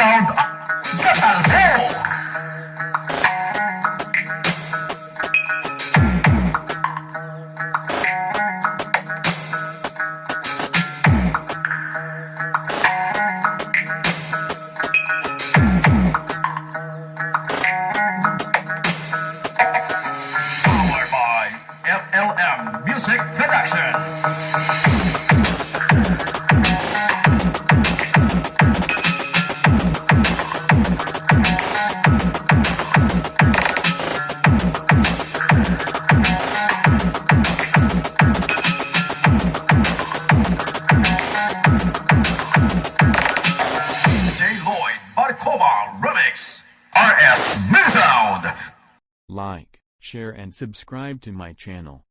Sound Katalbo! Powered by FLM Music Production. J. Lloyd Barcova Remix. RS Mid Sound. Like, share and subscribe to my channel.